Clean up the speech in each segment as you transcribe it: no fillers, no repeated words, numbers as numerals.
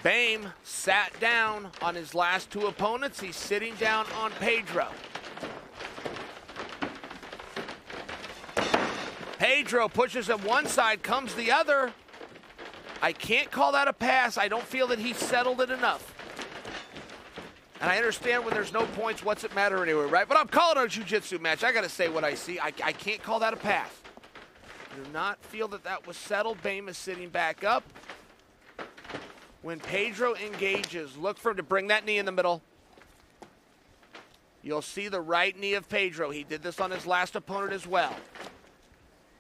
Boehm sat down on his last two opponents. He's sitting down on Pedro. Pedro pushes him one side, comes the other. I can't call that a pass. I don't feel that he settled it enough. And I understand when there's no points, what's it matter anyway, right? But I'm calling it a jiu-jitsu match. I got to say what I see. I can't call that a pass. I do not feel that that was settled. Boehm is sitting back up. When Pedro engages, look for him to bring that knee in the middle. You'll see the right knee of Pedro. He did this on his last opponent as well.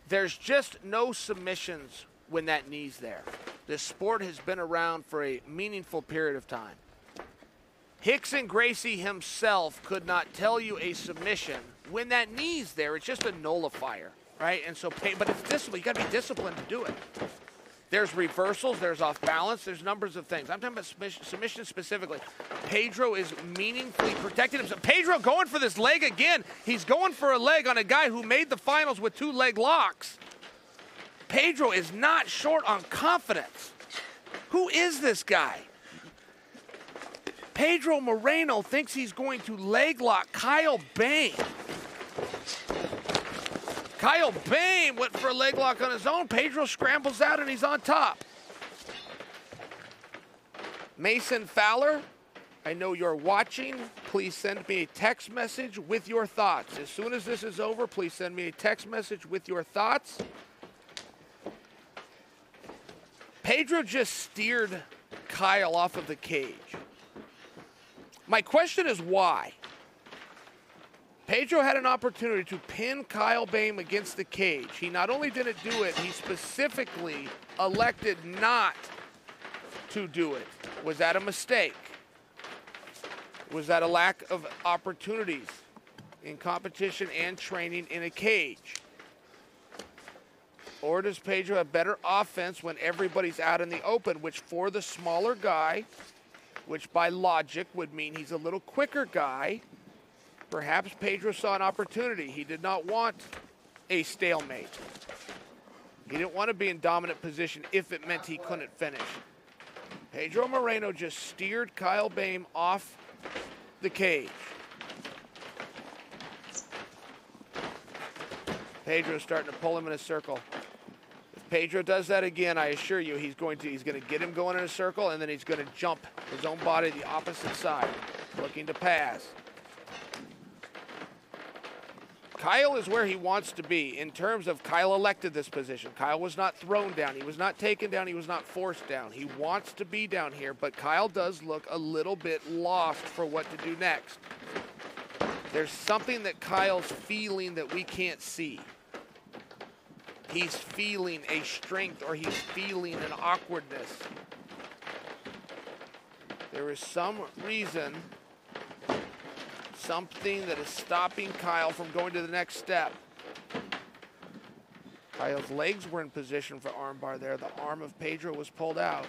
There's just no submissions when that knee's there. This sport has been around for a meaningful period of time. Rickson Gracie himself could not tell you a submission. When that knee's there, it's just a nullifier, right? And so, but it's discipline. You got to be disciplined to do it. There's reversals, there's off balance, there's numbers of things. I'm talking about submission specifically. Pedro is meaningfully protecting himself. Pedro going for this leg again. He's going for a leg on a guy who made the finals with 2 leg locks. Pedro is not short on confidence. Who is this guy? Pedro Marinho thinks he's going to leg lock Kyle Boehm. Kyle Boehm went for a leg lock on his own. Pedro scrambles out and he's on top. Mason Fowler, I know you're watching. Please send me a text message with your thoughts. As soon as this is over, please send me a text message with your thoughts. Pedro just steered Kyle off of the cage. My question is why? Pedro had an opportunity to pin Kyle Boehm against the cage. He not only didn't do it, he specifically elected not to do it. Was that a mistake? Was that a lack of opportunities in competition and training in a cage? Or does Pedro have better offense when everybody's out in the open, which for the smaller guy, which by logic would mean he's a little quicker guy, perhaps Pedro saw an opportunity. He did not want a stalemate. He didn't want to be in dominant position if it meant he couldn't finish. Pedro Marinho just steered Kyle Boehm off the cage. Pedro's starting to pull him in a circle. If Pedro does that again, I assure you he's going to get him going in a circle, and then he's going to jump his own body the opposite side, looking to pass. Kyle is where he wants to be in terms of Kyle elected this position. Kyle was not thrown down. He was not taken down. He was not forced down. He wants to be down here, but Kyle does look a little bit lost for what to do next. There's something that Kyle's feeling that we can't see. He's feeling a strength or he's feeling an awkwardness. There is some reason, something that is stopping Kyle from going to the next step. Kyle's legs were in position for armbar there. The arm of Pedro was pulled out.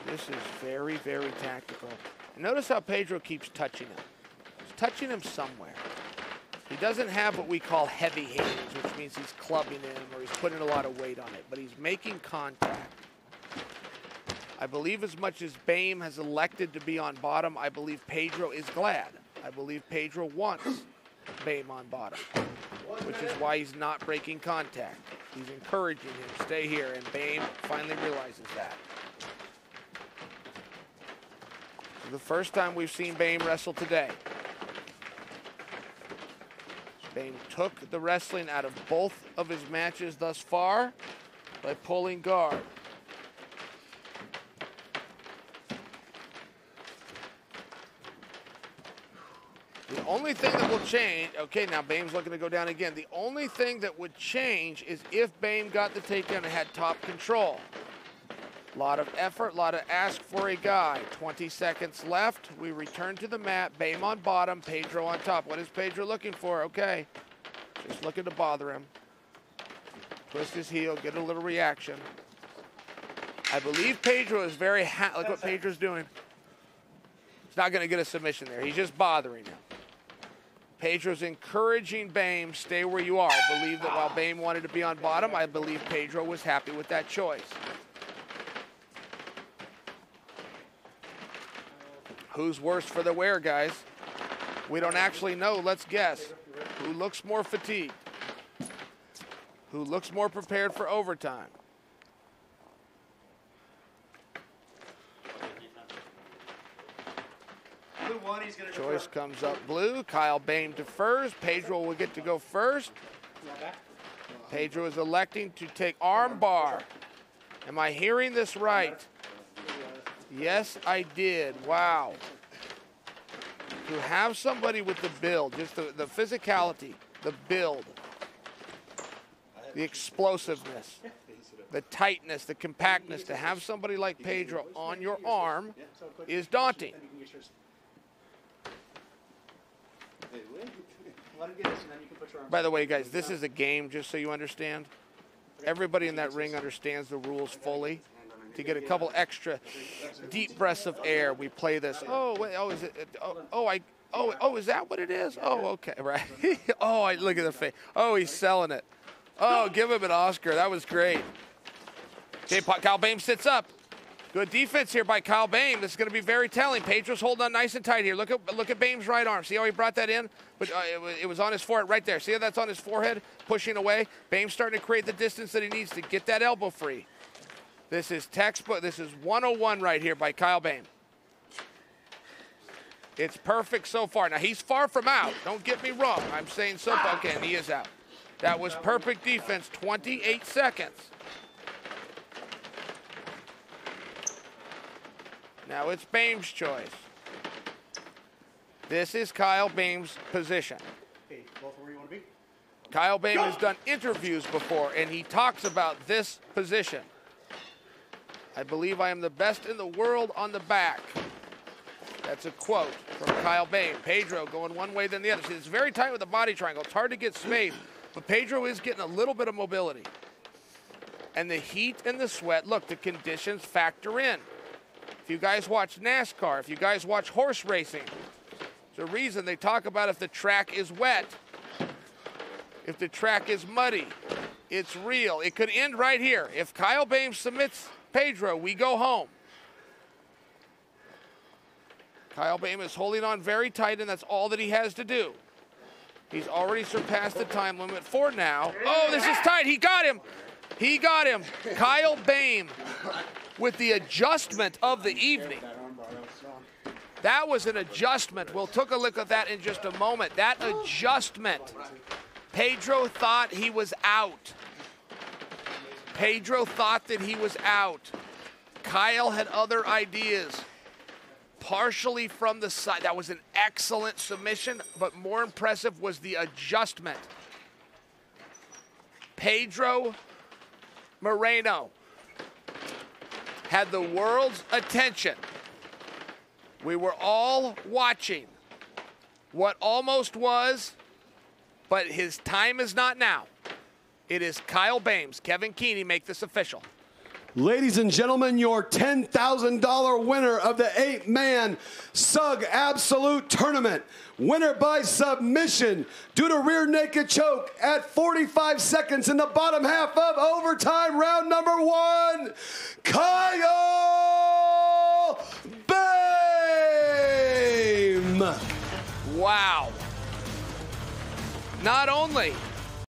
This is very, very tactical. And notice how Pedro keeps touching him. He's touching him somewhere. He doesn't have what we call heavy hands, which means he's clubbing him or he's putting a lot of weight on it, but he's making contact. I believe as much as Boehm has elected to be on bottom, I believe Pedro is glad. I believe Pedro wants Boehm on bottom, which is why he's not breaking contact. He's encouraging him to stay here, and Boehm finally realizes that. This is the first time we've seen Boehm wrestle today. Boehm took the wrestling out of both of his matches thus far by pulling guard. The only thing that will change, okay, now Boehm's looking to go down again. The only thing that would change is if Boehm got the takedown and had top control. A lot of effort, a lot of ask for a guy. 20 seconds left. We return to the mat. Boehm on bottom, Pedro on top. What is Pedro looking for? Okay. Just looking to bother him. Twist his heel, get a little reaction. I believe Pedro is very look what Pedro's doing. He's not going to get a submission there. He's just bothering him. Pedro's encouraging Boehm, stay where you are. I believe that while Boehm wanted to be on bottom, I believe Pedro was happy with that choice. Who's worse for the wear, guys? We don't actually know. Let's guess. Who looks more fatigued? Who looks more prepared for overtime? Choice comes up blue. Kyle Boehm defers. Pedro will get to go first. Pedro is electing to take arm bar. Am I hearing this right? Yes, I did. Wow. To have somebody with the build, just the physicality, the build, the explosiveness, the tightness, the compactness, to have somebody like Pedro on your arm is daunting. By the way, guys, this is a game, just so you understand. Everybody in that ring understands the rules fully. To get a couple extra deep breaths of air, we play this. Oh, wait, oh, is it? Oh, is that what it is? Oh, okay, right. Oh, look at the face. Oh, he's selling it. Oh, give him an Oscar. That was great. Okay, Kyle Boehm sits up. Good defense here by Kyle Boehm. This is going to be very telling. Pedro's holding on nice and tight here. Look at Boehm's right arm. See how he brought that in? But it was on his forehead right there. See how that's on his forehead, pushing away? Boehm's starting to create the distance that he needs to get that elbow free. This is textbook. This is 101 right here by Kyle Boehm. It's perfect so far. Now, he's far from out. Don't get me wrong. I'm saying so far. Okay, and he is out. That was perfect defense, 28 seconds. Now it's Boehm's choice. This is Kyle Boehm's position. Hey, both where you want to be? Kyle Boehm has done interviews before, and he talks about this position. I believe I am the best in the world on the back. That's a quote from Kyle Boehm. Pedro going one way than the other. See, it's very tight with the body triangle. It's hard to get space, but Pedro is getting a little bit of mobility. And the heat and the sweat, look, the conditions factor in. If you guys watch NASCAR, if you guys watch horse racing, there's a reason they talk about if the track is wet, if the track is muddy, it's real. It could end right here. If Kyle Boehm submits Pedro, we go home. Kyle Boehm is holding on very tight, and that's all that he has to do. He's already surpassed the time limit for now. Oh, this is tight. He got him. He got him. Kyle Boehm with the adjustment of the evening. That was an adjustment. We'll take a look at that in just a moment. That adjustment. Pedro thought he was out. Pedro thought that he was out. Kyle had other ideas. Partially from the side. That was an excellent submission, but more impressive was the adjustment. Pedro Marinho had the world's attention. We were all watching what almost was, but his time is not now. It is Kyle Boehm's. Kevin Keeney, make this official. Ladies and gentlemen, your $10,000 winner of the 8-man SUG Absolute Tournament. Winner by submission due to rear naked choke at 45 seconds in the bottom half of overtime round number 1, Kyle Boehm. Wow. Not only